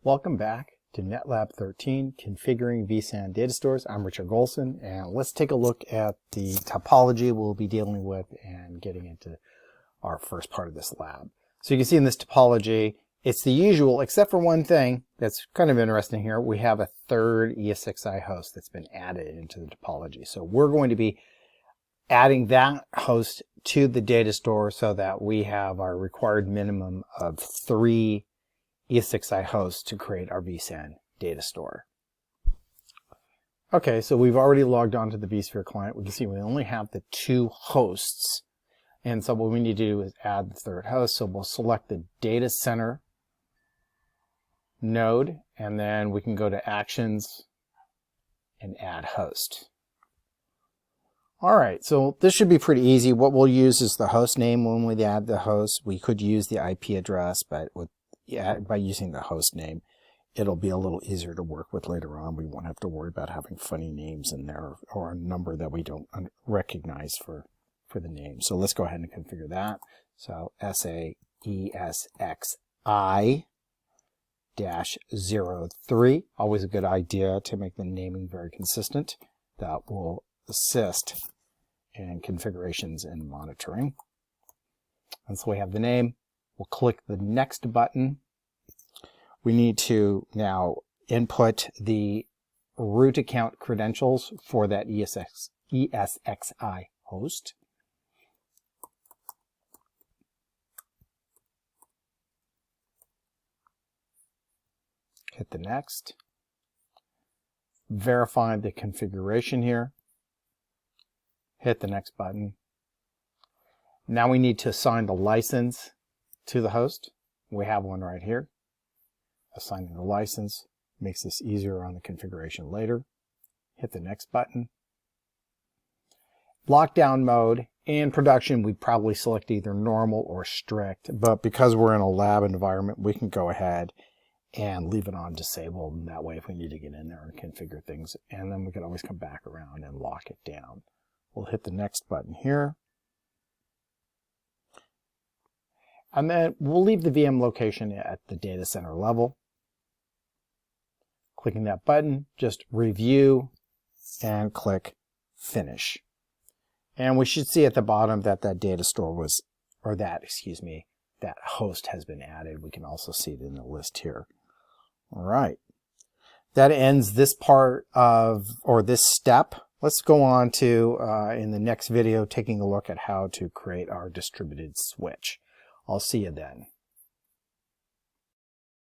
Welcome back to NetLab 13, Configuring vSAN Data Stores. I'm Richard Golson, and let's take a look at the topology we'll be dealing with and getting into our first part of this lab. So you can see in this topology, it's the usual, except for one thing that's kind of interesting here. We have a third ESXi host that's been added into the topology. So we're going to be adding that host to the data store so that we have our required minimum of 3 ESXi hosts to create our vSAN data store. Okay, so we've already logged on to the vSphere client. We can see we only have the 2 hosts. And so what we need to do is add the third host. So we'll select the data center node, and then we can go to Actions and Add Host. All right, so this should be pretty easy. What we'll use is the host name when we add the host. We could use the IP address, but by using the host name, it'll be a little easier to work with later on. We won't have to worry about having funny names in there or a number that we don't recognize for the name. So let's go ahead and configure that. So ESXi-03, always a good idea to make the naming very consistent. That will assist in configurations and monitoring. And so we have the name. We'll click the next button. We need to now input the root account credentials for that ESXi host. Hit the next. Verify the configuration here. Hit the next button. Now we need to assign the license to the host. We have one right here. Assigning the license makes this easier on the configuration later. Hit the next button. Lockdown mode. In production, we'd probably select either normal or strict, but because we're in a lab environment, we can go ahead and leave it on disabled, and that way if we need to get in there and configure things, and then we can always come back around and lock it down. We'll hit the next button here. And then we'll leave the VM location at the data center level. Clicking that button, just review and click finish. And we should see at the bottom that that data store was, or that host has been added. We can also see it in the list here. All right. That ends this part of, or this step. Let's go on to, in the next video, taking a look at how to create our distributed switch. I'll see you then.